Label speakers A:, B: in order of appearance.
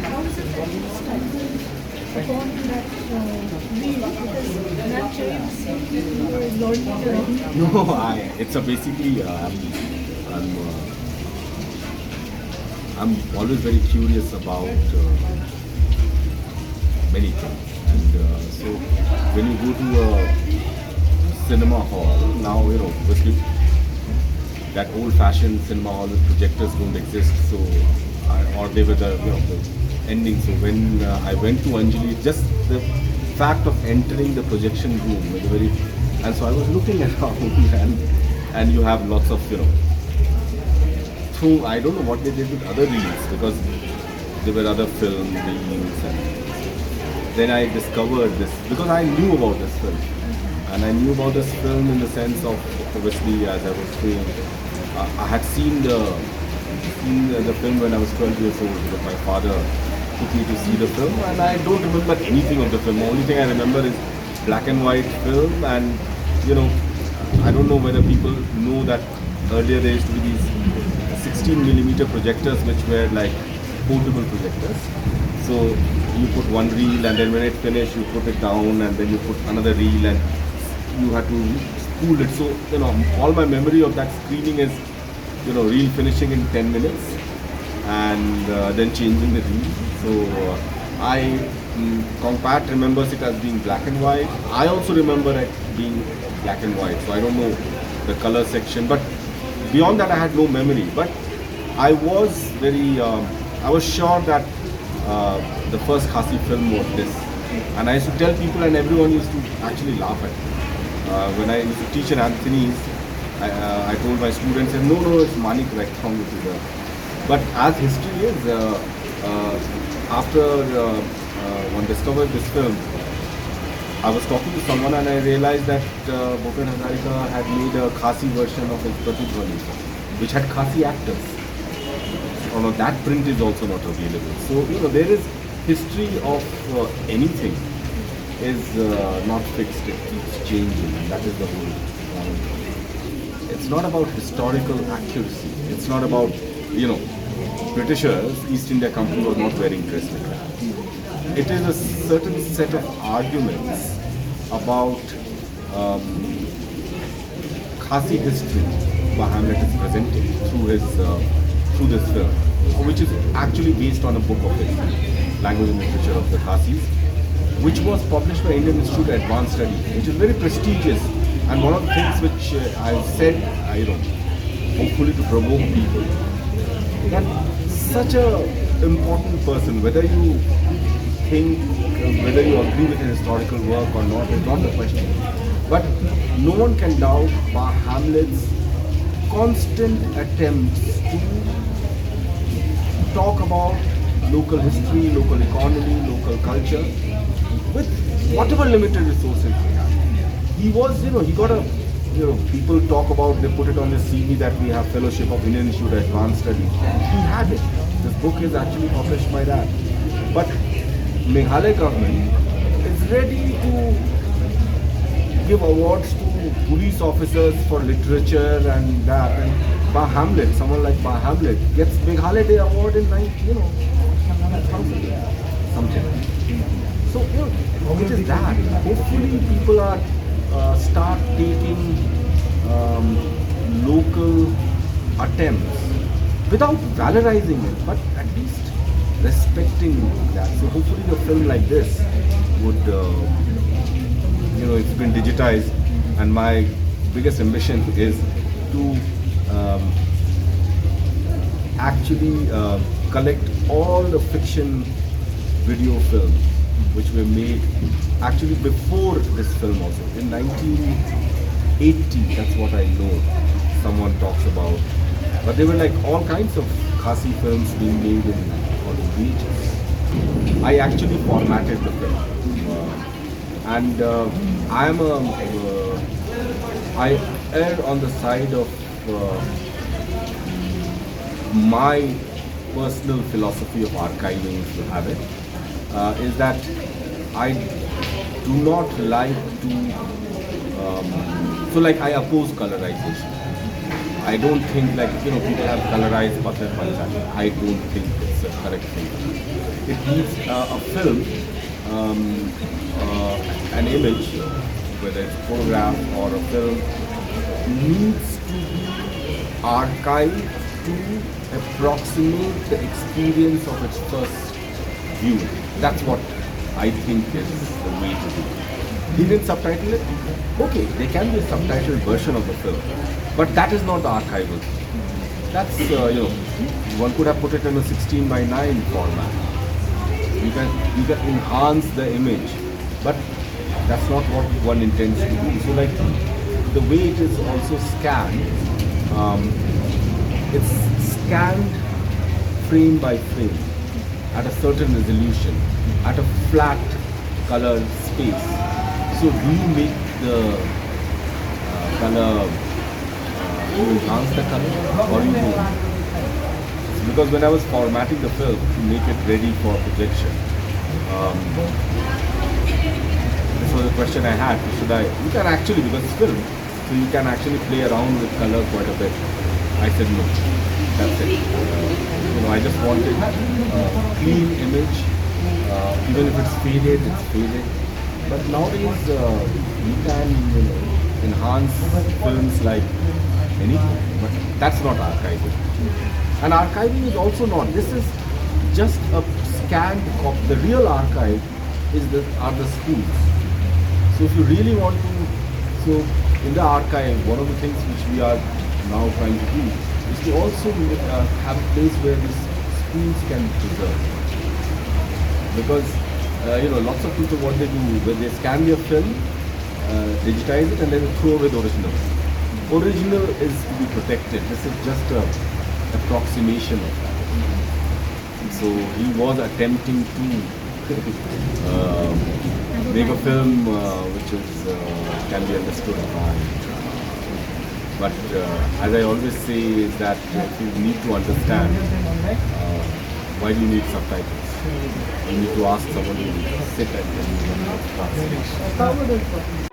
A: how is it that you stumbled upon that reel? Because I'm sure you've seen Lord Leader.
B: No, it's a basically, I'm always very curious about many things. And so when you go to a cinema hall, now, obviously, that old-fashioned cinema hall with projectors don't exist, so, or they were the ending. So when I went to Anjali, just the fact of entering the projection room was very, and so I was looking around and you have lots of, through, I don't know what they did with other reels, because there were other film reels, and then I discovered this, because I knew about this film. And I knew about this film in the sense of, obviously, as I was saying, I had seen the film when I was 12 years old, because my father took me to see the film, and I don't remember anything of the film. The only thing I remember is black and white film, and I don't know whether people know that earlier there used to be these 16mm projectors which were like portable projectors. So you put one reel, and then when it finished you put it down, and then you put another reel, and you had to spool it. So all my memory of that screening is reel finishing in 10 minutes and then changing the reel. So I Compact remembers it as being black and white. I also remember it being black and white, so I don't know the color section, but beyond that I had no memory. But I was very I was sure that the first Khasi film was this, and I used to tell people, and everyone used to actually laugh at me. When I used to teach in Anthony's, I told my students, no, it's Manik Rectong, which is but as history is, after one discovered this film, I was talking to someone and I realized that Bhupen Hazarika had made a Khasi version of his Pratidhwani, which had Khasi actors. Oh no, that print is also not available. So, there is history of anything is not fixed, it keeps changing, and that is the whole it's not about historical accuracy. It's not about, Britishers, East India Company was not very interested in that. It is a certain set of arguments about Khasi history Hamlet is presenting through this film, which is actually based on a book of it, Language and Literature of the Khasis, which was published by Indian Institute of Advanced Study, which is very prestigious. And one of the things which I said, hopefully to provoke people, that such a important person, whether you think, whether you agree with his historical work or not, is not the question. But no one can doubt Hamlet's constant attempts to talk about local history, local economy, local culture, with whatever limited resources he had. He was, he got a, people talk about, they put it on the CV that we have Fellowship of Indian Institute of Advanced Studies. He had it. This book is actually published by that. But Meghalaya government is ready to give awards to police officers for literature and that. And Hamlet, someone like Hamlet gets Meghalaya Day Award in something. So, it is that. Hopefully people are start taking local attempts without valorizing it, but at least respecting that. So hopefully a film like this would, it's been digitized, and my biggest ambition is to actually collect all the fiction video films which were made actually before this film also. In 1980, that's what I know, someone talks about. But there were like all kinds of Khasi films being made on beaches. I actually formatted the film. And I err on the side of my personal philosophy of archiving, if you have it, is that I do not like to, I oppose colorization. I don't think people have colorized Pather Panchayat. I don't think it's a correct thing. It needs a film, um, an image, whether it's a photograph or a film, needs to be archived to approximate the experience of its first view. That's what I think is the way to do it. He didn't subtitle it. Okay, there can be a subtitled version of the film, but that is not the archival. That's one could have put it in a 16:9 format. You can enhance the image, but that's not what one intends to do. So like the way it is also scanned, it's scanned frame by frame at a certain resolution, at a flat color space. So do you make the color, you enhance the color or you don't? Because when I was formatting the film to make it ready for projection, this was a question I had. Should I? You can actually, because it's film, so you can actually play around with color quite a bit. I said no. That's it. I just wanted a clean image. Even if it's faded, it's faded. But nowadays, you can enhance films like anything. But that's not archiving. And archiving is also not. This is just a scanned copy. The real archive are the schools. So if you really want to, so in the archive, one of the things which we are now trying to do is to also have a place where these schools can be preserved. Because lots of people, what they do, when they scan their film, digitize it and then throw away the original. Original is to be protected. This is just a approximation of that. So he was attempting to make a film which is can be understood by. But as I always say, is that if you need to understand, why do you need subtitles? You need to ask someone to sit and translate.